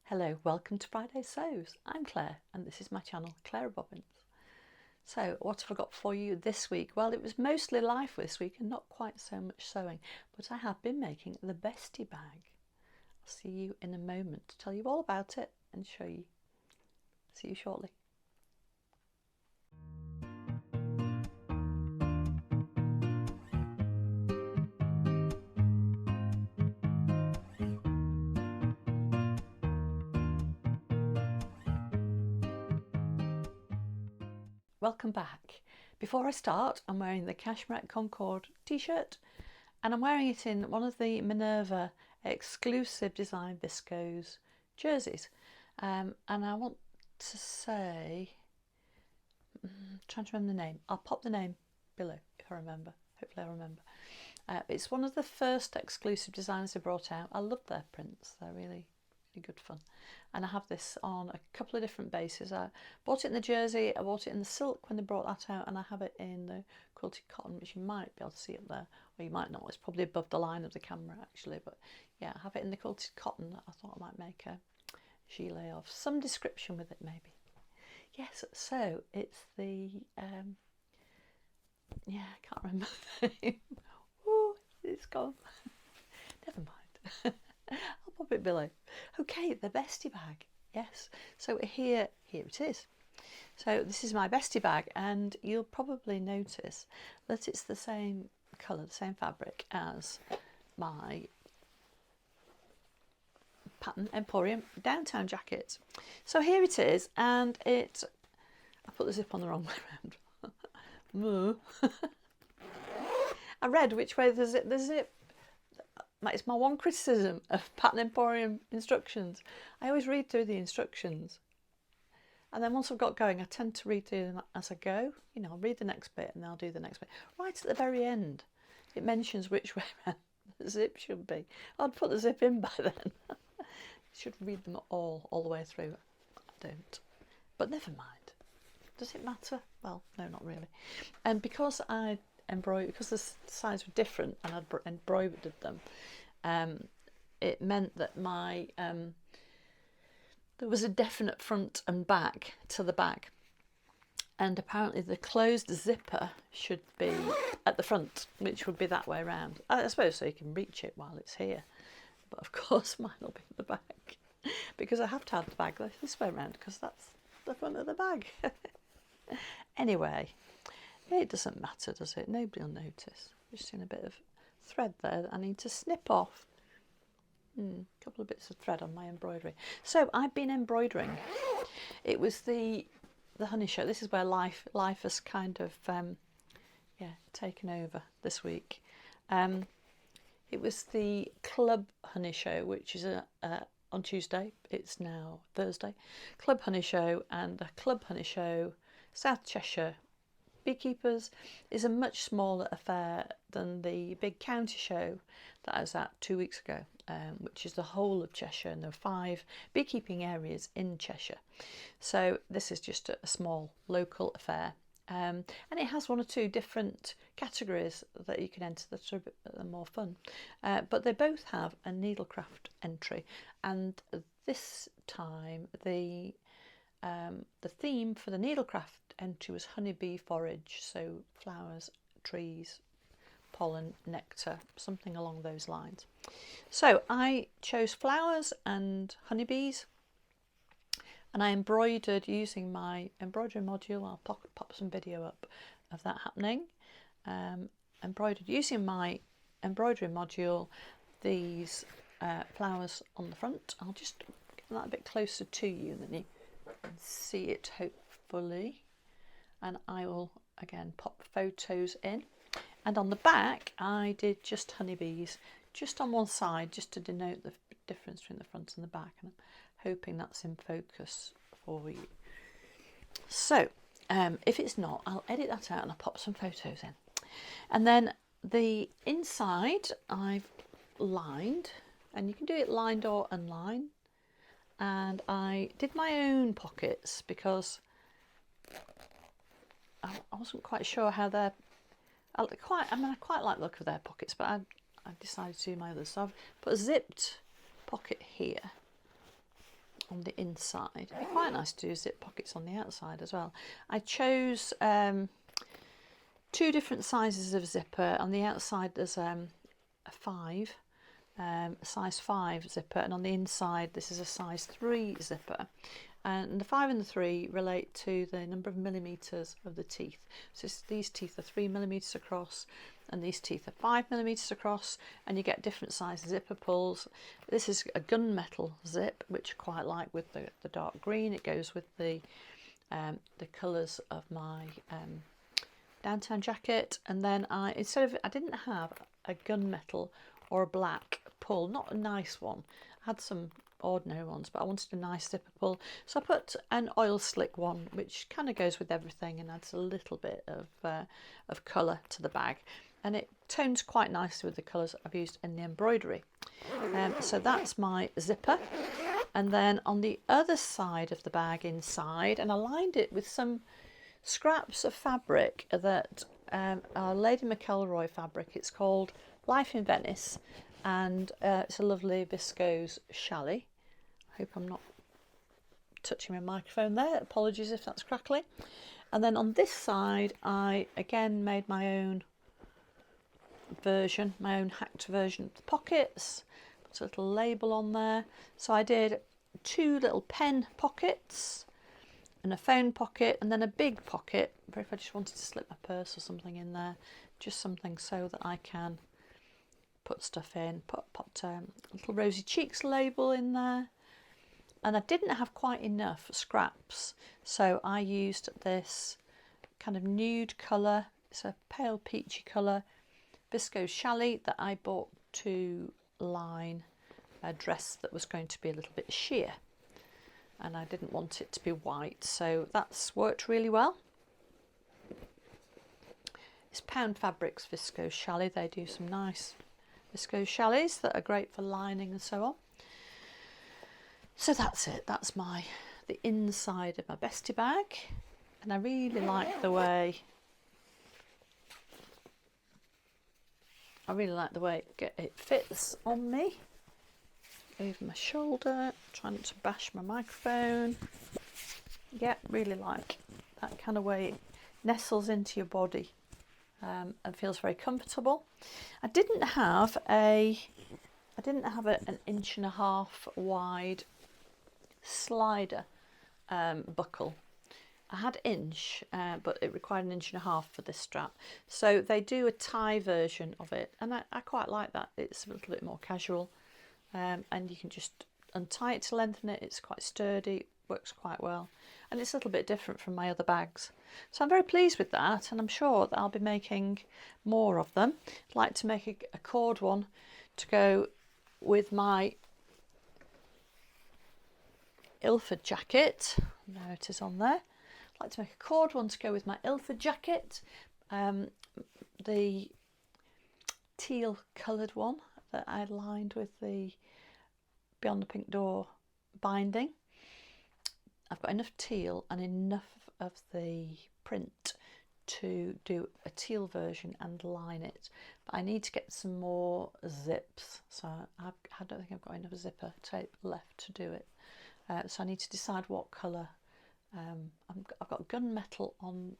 Hello, welcome to Friday Sews. I'm Claire and this is my channel, Clarobobbins. So what have I got for you this week? Well, it was mostly life this week and not quite so much sewing, but I have been making the Bestie Bag. I'll see you in a moment to tell you all about it and show you. See you shortly. Welcome back. Before I start, I'm wearing the Cashmerette Concorde t-shirt and I'm wearing it in one of the Minerva exclusive design viscose jerseys. And I want to say, trying to remember the name. I'll pop the name below if I remember. Hopefully I remember. It's one of the first exclusive designs they brought out. I love their prints. They're really good fun. And I have this on a couple of different bases. I bought it in the jersey, I bought it in the silk when they brought that out, and I have it in the quilted cotton, which you might be able to see up there, or you might not. It's probably above the line of the camera actually, but yeah, I have it in the quilted cotton. I thought I might make a gilet of some description with it maybe. Yes, so it's the yeah, I can't remember the name. Ooh, it's gone. Never mind. I'll pop it below. Okay, the Bestie Bag. Yes, so here it is. So this is my Bestie Bag, and you'll probably notice that it's the same colour, the same fabric as my Pattern Emporium Downtown jacket. So here it is, and I put the zip on the wrong way around. I read which way the zip. It's my one criticism of Pattern Emporium instructions. I always read through the instructions, and then once I've got going, I tend to read through them as I go. You know, I'll read the next bit and then I'll do the next bit. Right at the very end, it mentions which way around the zip should be. I'd put the zip in by then. You should read them all the way through. I don't, but never mind. Does it matter? Well, no, not really. And because because the sides were different and I'd embroidered them, it meant that my there was a definite front and back to the bag, and apparently the closed zipper should be at the front, which would be that way around, I suppose, so you can reach it while it's here. But of course mine will be at the back because I have to have the bag this way around because that's the front of the bag. Anyway, it doesn't matter, does it? Nobody will notice. Just seen a bit of thread there that I need to snip off. A couple of bits of thread on my embroidery. So I've been embroidering. It was the honey show. This is where life has kind of taken over this week. It was the Club Honey Show, which is on Tuesday. It's now Thursday. Club Honey Show, and the Club Honey Show South Cheshire Beekeepers is a much smaller affair than the big county show that I was at 2 weeks ago, which is the whole of Cheshire, and there are 5 beekeeping areas in Cheshire. So this is just a small local affair, and it has 1 or 2 different categories that you can enter that are a bit more fun, but they both have a needlecraft entry, and this time the theme for the needlecraft entry was honeybee forage, so flowers, trees, pollen, nectar, something along those lines. So I chose flowers and honeybees, and I embroidered using my embroidery module. I'll pop some video up of that happening. Embroidered using my embroidery module these flowers on the front. I'll just get that a bit closer to you, then you can see it hopefully. And I will again pop photos in, and on the back I did just honeybees, just on one side, just to denote the difference between the front and the back, and I'm hoping that's in focus for you. So if it's not, I'll edit that out and I'll pop some photos in. And then the inside I've lined, and you can do it lined or unlined, and I did my own pockets because I wasn't quite sure how I quite like the look of their pockets, but I decided to do my others. So I've put a zipped pocket here, on the inside. It'd be quite nice to do zip pockets on the outside as well. I chose 2 different sizes of zipper. On the outside there's a size 5 zipper, and on the inside this is a size 3 zipper. And the 5 and the 3 relate to the number of millimetres of the teeth. So these teeth are 3 millimetres across, and these teeth are 5 millimetres across, and you get different size zipper pulls. This is a gunmetal zip, which I quite like with the dark green. It goes with the colours of my downtown jacket. And then I didn't have a gunmetal or a black pull, not a nice one. I had some ordinary ones, but I wanted a nice zipper pull, so I put an oil slick one, which kind of goes with everything and adds a little bit of colour to the bag, and it tones quite nicely with the colours I've used in the embroidery. So that's my zipper. And then on the other side of the bag inside, and I lined it with some scraps of fabric that are Lady McElroy fabric. It's called Life in Venice, and it's a lovely viscose chalet. I hope I'm not touching my microphone there. Apologies if that's crackly. And then on this side, I again made my own version, my own hacked version of the pockets. Put a little label on there. So I did 2 little pen pockets and a phone pocket, and then a big pocket if I just wanted to slip my purse or something in there. Just something so that I can put stuff in. Popped a little Rosy Cheeks label in there. And I didn't have quite enough scraps, so I used this kind of nude colour. It's a pale peachy colour viscose chalet that I bought to line a dress that was going to be a little bit sheer, and I didn't want it to be white, so that's worked really well. It's Pound Fabrics viscose chalet. They do some nice viscose chalets that are great for lining and so on. So that's it. That's the inside of my bestie bag, and I really like the way it fits on me over my shoulder. Trying not to bash my microphone. Yeah, really like that kind of way it nestles into your body and feels very comfortable. I didn't have an 1.5 inch wide slider buckle. I had inch, but it required 1.5 inches for this strap. So they do a tie version of it, and I quite like that. It's a little bit more casual, and you can just untie it to lengthen it. It's quite sturdy, works quite well, and it's a little bit different from my other bags. So I'm very pleased with that, and I'm sure that I'll be making more of them. I'd like to make a cord one to go with my Ilford jacket. There it is on there. I'd like to make a cord one to go with my Ilford jacket, the teal coloured one that I lined with the Beyond the Pink Door binding. I've got enough teal and enough of the print to do a teal version and line it, but I need to get some more zips, so I don't think I've got enough zipper tape left to do it. So I need to decide what colour. I've got gunmetal on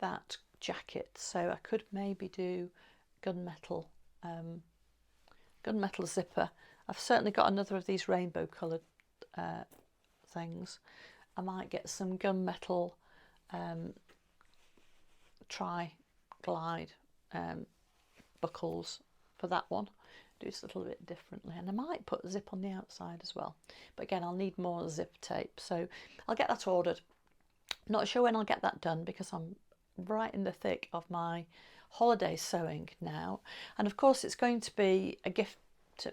that jacket, so I could maybe do gunmetal zipper. I've certainly got another of these rainbow coloured things. I might get some gunmetal tri-glide buckles for that one. Do it a little bit differently, and I might put a zip on the outside as well, but again I'll need more zip tape, so I'll get that ordered. Not sure when I'll get that done because I'm right in the thick of my holiday sewing now, and of course it's going to be a gift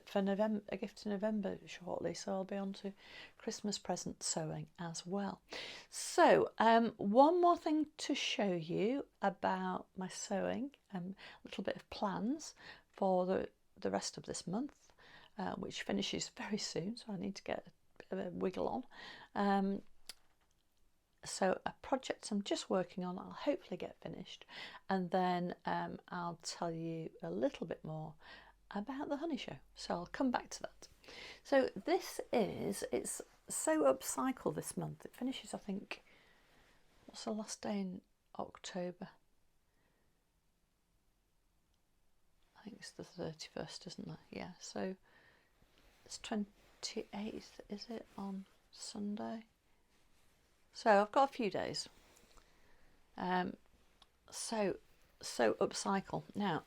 for November, a gift in November shortly, so I'll be on to Christmas present sewing as well. So one more thing to show you about my sewing, a little bit of plans for the rest of this month, which finishes very soon, so I need to get a bit of a wiggle on. So a project I'm just working on, I'll hopefully get finished, and then I'll tell you a little bit more about the honey show, so I'll come back to that. So it's Sew Upcycle this month. It finishes, I think, what's the last day in October? I think it's the 31st, isn't it? Yeah, so it's 28th, is it, on Sunday? So I've got a few days. So Upcycle. Now,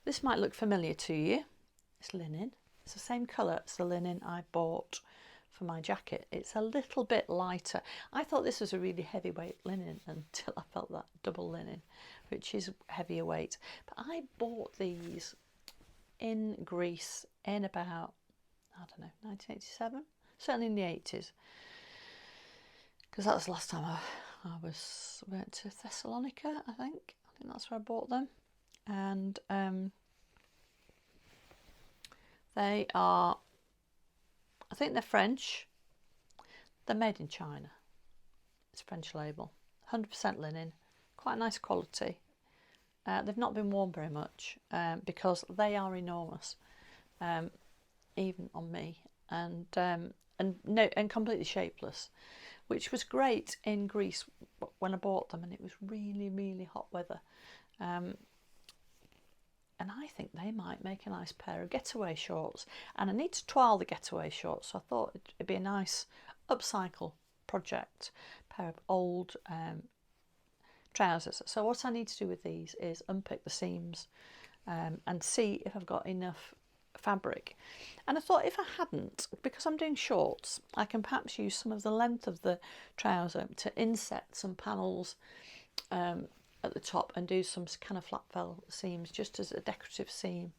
this might look familiar to you. It's linen. It's the same colour as the linen I bought for my jacket. It's a little bit lighter. I thought this was a really heavyweight linen until I felt that double linen, which is heavier weight. But I bought these in Greece in about, I don't know, 1987, certainly in the 80s, because that was the last time I went to Thessalonica, I think that's where I bought them. And they are, I think they're French. They're made in China. It's a French label. 100% linen, quite nice quality. They've not been worn very much because they are enormous, even on me, and completely shapeless, which was great in Greece when I bought them, and it was really, really hot weather. And I think they might make a nice pair of getaway shorts. And I need to twirl the getaway shorts, so I thought it'd be a nice upcycle project, pair of old trousers. So what I need to do with these is unpick the seams and see if I've got enough fabric. And I thought if I hadn't, because I'm doing shorts, I can perhaps use some of the length of the trouser to inset some panels at the top and do some kind of flat fell seams just as a decorative seam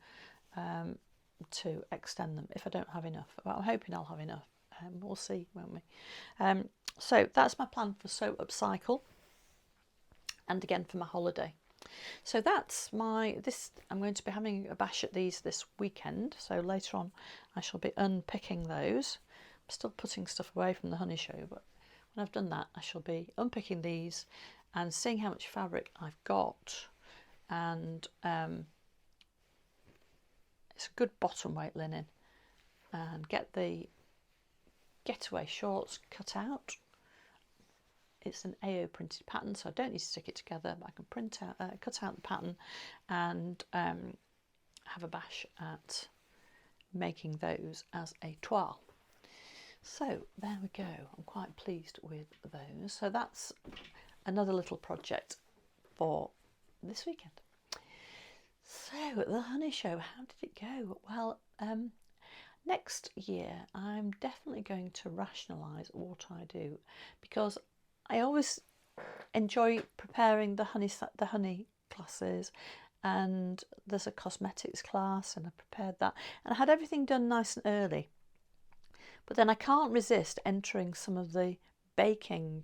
to extend them if I don't have enough. But I'm hoping I'll have enough. We'll see, won't we? So that's my plan for Sew Upcycle, and again for my holiday. So that's I'm going to be having a bash at these this weekend, so later on I shall be unpicking those. I'm still putting stuff away from the honey show, but when I've done that I shall be unpicking these and seeing how much fabric I've got. And it's a good bottom weight linen, and get the getaway shorts cut out. It's an AO printed pattern, so I don't need to stick it together, but I can cut out the pattern and have a bash at making those as a toile. So there we go. I'm quite pleased with those. So that's another little project for this weekend. So the honey show, how did it go? Well, next year I'm definitely going to rationalise what I do, because I always enjoy preparing the honey classes, and there's a cosmetics class and I prepared that and I had everything done nice and early. But then I can't resist entering some of the baking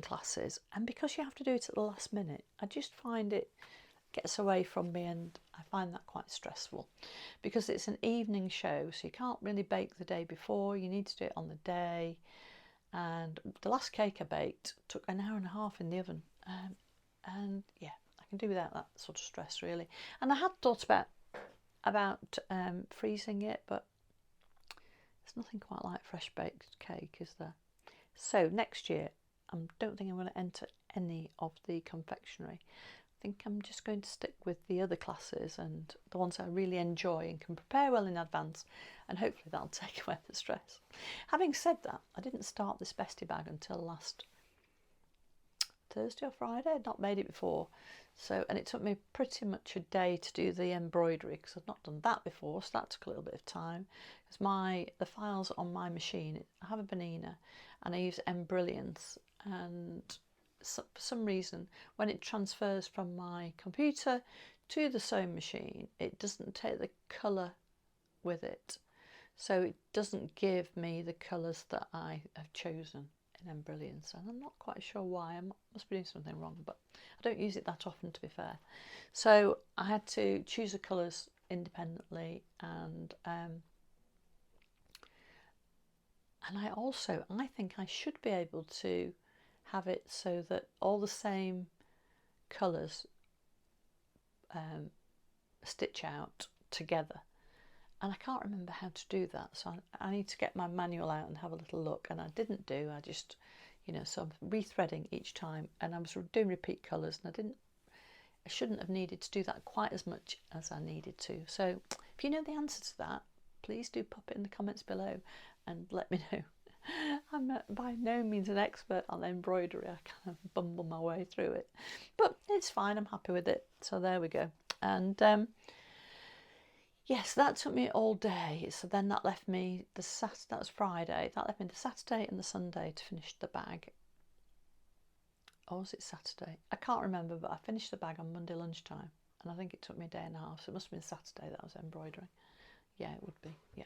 classes, and because you have to do it at the last minute, I just find it gets away from me, and I find that quite stressful because it's an evening show, so you can't really bake the day before, you need to do it on the day. And the last cake I baked took an hour and a half in the oven, and yeah, I can do without that sort of stress really. And I had thought about freezing it, but there's nothing quite like fresh baked cake, is there? So next year I don't think I'm going to enter any of the confectionery. I think I'm just going to stick with the other classes and the ones I really enjoy and can prepare well in advance, and hopefully that'll take away the stress. Having said that, I didn't start this bestie bag until last Thursday or Friday. I'd not made it before, and it took me pretty much a day to do the embroidery because I've not done that before, so that took a little bit of time. Because the files on my machine, I have a Bernina and I use Embrilliance, and for some reason when it transfers from my computer to the sewing machine, it doesn't take the colour with it, so it doesn't give me the colours that I have chosen in Embrilliance, and I'm not quite sure why. I must be doing something wrong, but I don't use it that often, to be fair. So I had to choose the colours independently, and I think I should be able to have it so that all the same colours stitch out together, and I can't remember how to do that, so I need to get my manual out and have a little look, and I didn't do. I just, you know, so I'm rethreading each time, and I was doing repeat colours, and I shouldn't have needed to do that quite as much as I needed to. So if you know the answer to that, please do pop it in the comments below and let me know. I'm by no means an expert on embroidery. I kind of bumble my way through it, but it's fine. I'm happy with it. So there we go. And yes, that took me all day. So then that left me that was Friday. That left me the Saturday and the Sunday to finish the bag. Or was it Saturday? I can't remember, but I finished the bag on Monday lunchtime, and I think it took me a day and a half. So it must have been Saturday that I was embroidering. Yeah, it would be. Yeah.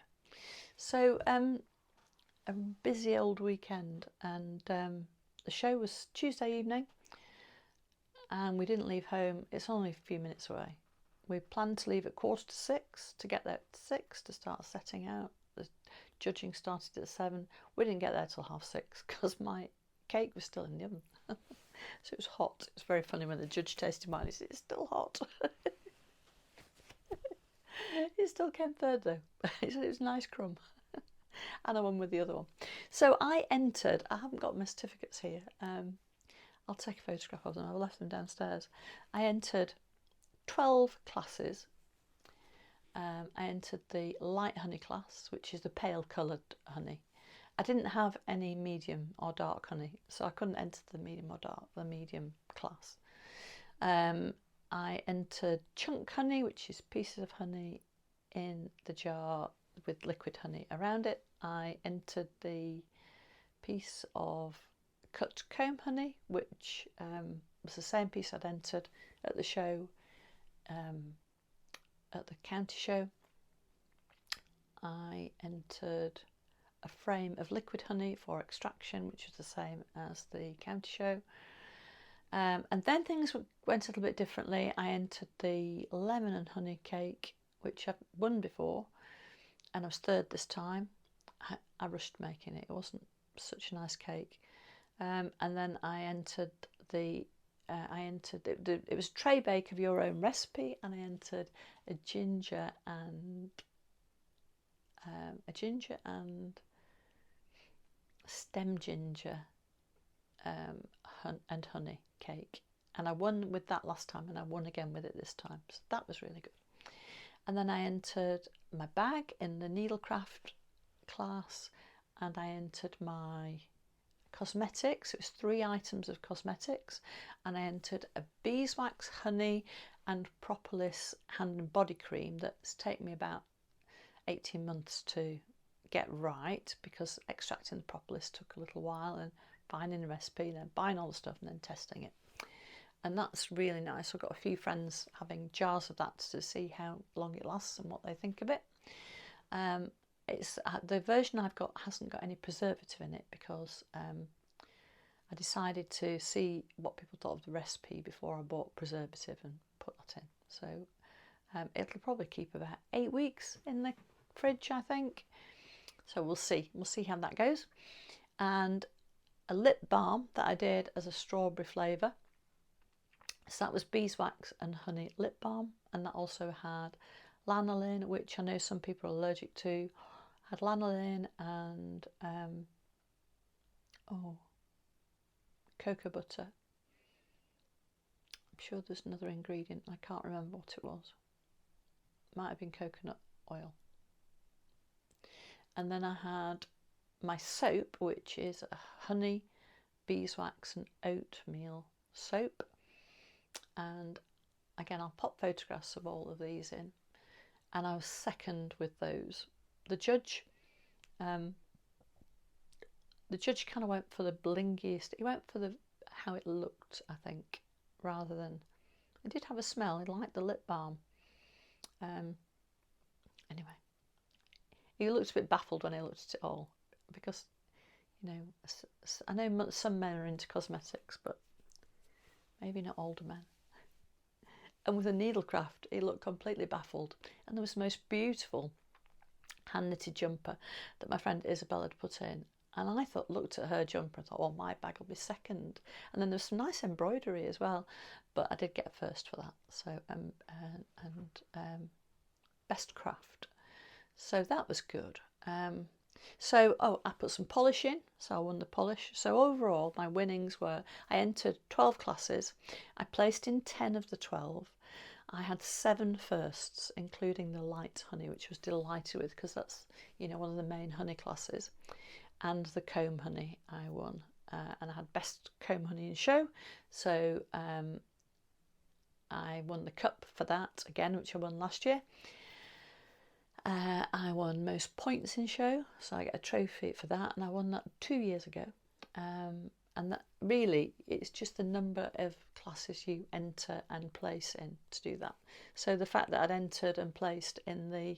So a busy old weekend, and the show was Tuesday evening, and we didn't leave home. It's only a few minutes away. We planned to leave at 5:45 to get there at 6 to start setting out. The judging started at 7. We didn't get there till 6:30 because my cake was still in the oven. So it was hot. It was very funny when the judge tasted mine. He said, "It's still hot." It still came third though. He said it was a nice crumb. And I won with the other one. So I entered, I haven't got my certificates here. I'll take a photograph of them. I've left them downstairs. I entered 12 classes. I entered the light honey class, which is the pale coloured honey. I didn't have any medium or dark honey, so I couldn't enter the medium or dark, the medium class. I entered chunk honey, which is pieces of honey in the jar with liquid honey around it. I entered the piece of cut comb honey, which was the same piece I'd entered at the show, at the county show. I entered a frame of liquid honey for extraction, which was the same as the county show. And then things went a little bit differently. I entered the lemon and honey cake, which I've won before, and I was third this time. I rushed making it. It wasn't such a nice cake. And then I entered it was tray bake of your own recipe, and I entered a ginger and stem ginger and honey cake, and I won with that last time, and I won again with it this time, so that was really good. And then I entered my bag in the needlecraft class, and I entered my cosmetics. It was 3 items of cosmetics, and I entered a beeswax, honey and propolis hand and body cream that's taken me about 18 months to get right, because extracting the propolis took a little while, and finding the recipe, then buying all the stuff, and then testing it. And that's really nice. I've got a few friends having jars of that to see how long it lasts and what they think of it. It's the version I've got hasn't got any preservative in it, because I decided to see what people thought of the recipe before I bought preservative and put that in. So it'll probably keep about 8 weeks in the fridge, I think. So we'll see how that goes. And a lip balm that I did as a strawberry flavour. So that was beeswax and honey lip balm, and that also had lanolin, which I know some people are allergic to. Had lanolin and cocoa butter. I'm sure there's another ingredient, I can't remember what it was. Might have been coconut oil. And then I had my soap, which is a honey, beeswax and oatmeal soap. And again, I'll pop photographs of all of these in. And I was second with those. The judge kind of went for the blingiest. He went for how it looked, I think, rather than. It did have a smell. He liked the lip balm. Anyway, he looked a bit baffled when he looked at it all, because, you know, I know some men are into cosmetics, but maybe not older men. And with a needlecraft, he looked completely baffled. And there was the most beautiful hand knitted jumper that my friend Isabel had put in. And I looked at her jumper and thought, well, my bag will be second. And then there's some nice embroidery as well, but I did get first for that. So best craft. So that was good. So I put some polish in, so I won the polish. So overall my winnings were, I entered 12 classes, I placed in 10 of the 12. I had 7 firsts, including the light honey, which I was delighted with because that's, you know, one of the main honey classes. And the comb honey I won, and I had best comb honey in show, so I won the cup for that again, which I won last year. I won most points in show, so I get a trophy for that, and I won that 2 years ago. And that really, it's just the number of classes you enter and place in to do that. So the fact that I'd entered and placed in the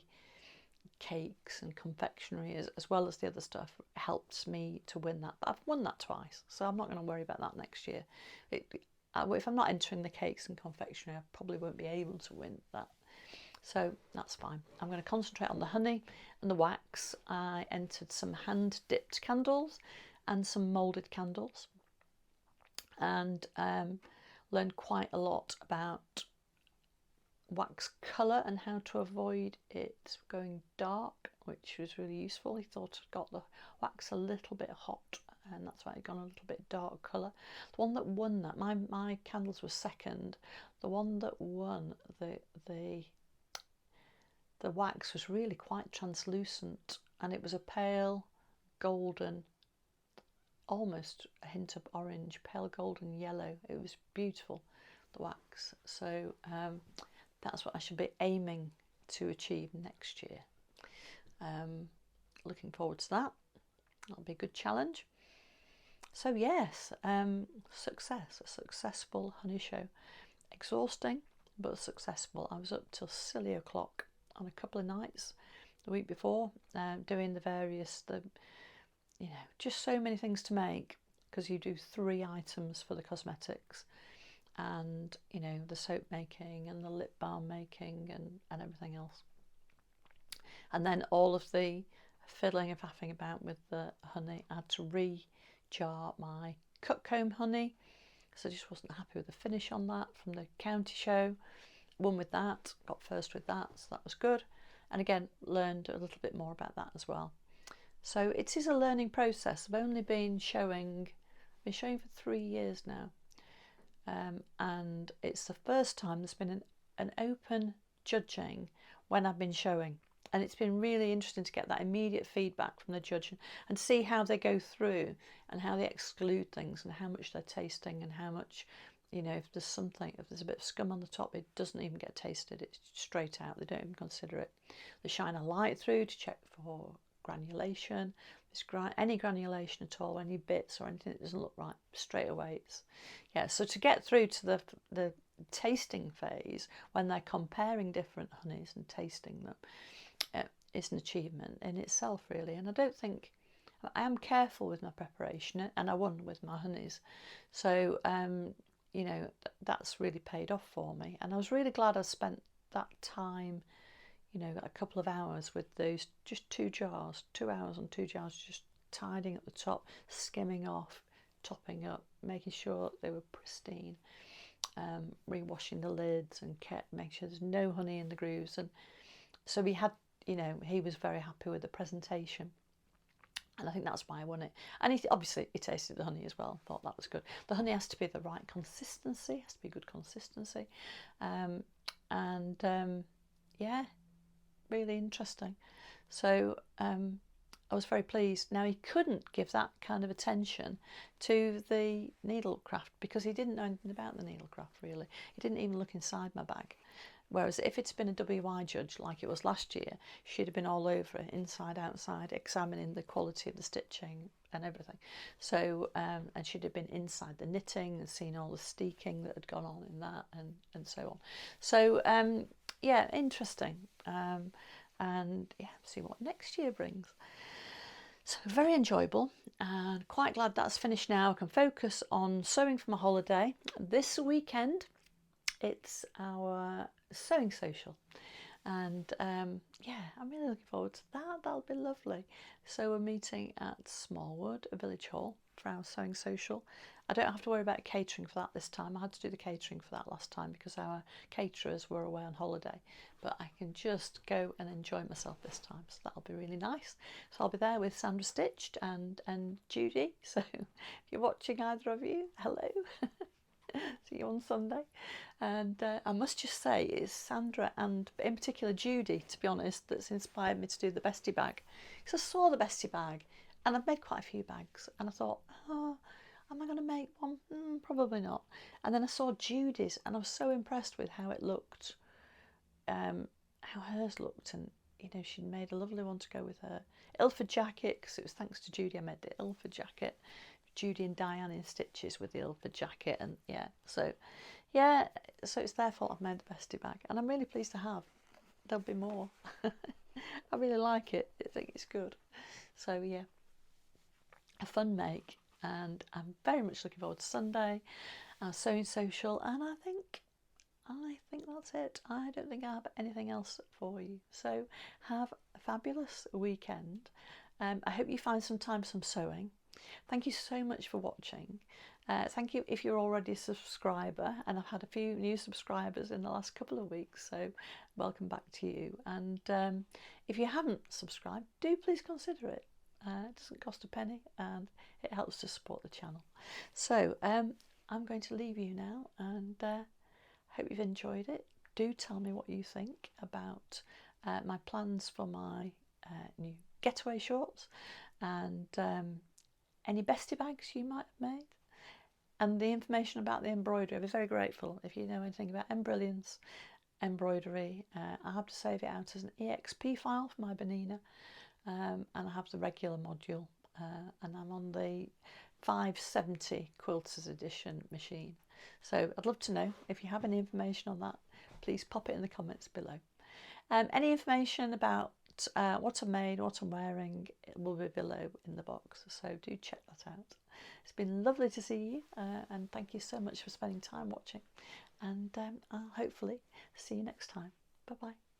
cakes and confectionery as well as the other stuff helped me to win that. But I've won that twice, so I'm not going to worry about that next year. If I'm not entering the cakes and confectionery, I probably won't be able to win that. So that's fine. I'm going to concentrate on the honey and the wax. I entered some hand dipped candles and some moulded candles, and learned quite a lot about wax colour and how to avoid it going dark, which was really useful. He thought I'd got the wax a little bit hot, and that's why it gone a little bit dark colour. The one that won that, my candles were second. The one that won the wax was really quite translucent, and it was a pale golden, almost a hint of orange, pale golden yellow. It was beautiful, the wax. So that's what I should be aiming to achieve next year. Looking forward to that. That'll be a good challenge. So yes, success, a successful honey show. Exhausting, but successful. I was up till silly o'clock on a couple of nights the week before, doing the various, you know, just so many things to make, because you do 3 items for the cosmetics, and you know, the soap making and the lip balm making and everything else, and then all of the fiddling and faffing about with the honey. I had to re-jar my cut comb honey, so I just wasn't happy with the finish on that from the county show. Won with that, got first with that, so that was good, and again learned a little bit more about that as well. So it is a learning process. I've only been showing for 3 years now, and it's the first time there's been an open judging when I've been showing, and it's been really interesting to get that immediate feedback from the judge and see how they go through and how they exclude things and how much they're tasting, and how much, you know, if there's a bit of scum on the top, it doesn't even get tasted, it's straight out, they don't even consider it. They shine a light through to check for granulation, any granulation at all, any bits or anything that doesn't look right, straight away. So to get through to the tasting phase, when they're comparing different honeys and tasting them, is an achievement in itself, really. And I don't think, I am careful with my preparation, and I won with my honeys, so you know, that's really paid off for me, and I was really glad I spent that time, you know, a couple of hours with those just 2 jars, 2 hours on 2 jars, just tidying at the top, skimming off, topping up, making sure they were pristine, rewashing the lids, and kept making sure there's no honey in the grooves. And so we had, you know, he was very happy with the presentation, and I think that's why I won it. And obviously he tasted the honey as well, thought that was good. The honey has to be the right consistency, has to be good consistency, yeah, really interesting. So I was very pleased. Now, he couldn't give that kind of attention to the needlecraft because he didn't know anything about the needlecraft, really. He didn't even look inside my bag. Whereas if it's been a WI judge like it was last year, she'd have been all over it, inside, outside, examining the quality of the stitching and everything. So, and she'd have been inside the knitting and seen all the steeking that had gone on in that, and so on. So, yeah, interesting. And yeah, see what next year brings. So very enjoyable, and quite glad that's finished now. I can focus on sewing for my holiday. This weekend it's our sewing social, and yeah, I'm really looking forward to that. That'll be lovely. So we're meeting at Smallwood, a village hall, for our sewing social. I don't have to worry about catering for that this time. I had to do the catering for that last time because our caterers were away on holiday, but I can just go and enjoy myself this time, so that'll be really nice. So I'll be there with Sandra Stitched and Judy, so if you're watching, either of you, hello. See you on Sunday. And I must just say, it's Sandra and in particular Judy, to be honest, that's inspired me to do the Bestie Bag, because I saw the Bestie Bag and I've made quite a few bags and I thought, oh, am I going to make one? Probably not. And then I saw Judy's and I was so impressed with how it looked, how hers looked, and you know, she'd made a lovely one to go with her Ilford jacket, because it was thanks to Judy I made the Ilford jacket. Judy and Diane in stitches with the Ilford jacket, and so it's their fault I've made the Bestie Bag, and I'm really pleased to have. There'll be more. I really like it. I think it's good. So yeah, a fun make, and I'm very much looking forward to Sunday, our sewing social, and I think that's it. I don't think I have anything else for you. So have a fabulous weekend. I hope you find some time some sewing. Thank you so much for watching. Thank you if you're already a subscriber, and I've had a few new subscribers in the last couple of weeks, so welcome back to you. And if you haven't subscribed, do please consider it. It doesn't cost a penny and it helps to support the channel. So I'm going to leave you now, and hope you've enjoyed it. Do tell me what you think about my plans for my new getaway shorts, and any Bestie Bags you might have made, and the information about the embroidery. I'd be very grateful if you know anything about Brilliance embroidery. I have to save it out as an EXP file for my Benina, and I have the regular module, and I'm on the 570 Quilters Edition machine. So I'd love to know if you have any information on that. Please pop it in the comments below. Any information about what I made, what I'm wearing, it will be below in the box, so do check that out. It's been lovely to see you, and thank you so much for spending time watching, and I'll hopefully see you next time. Bye bye.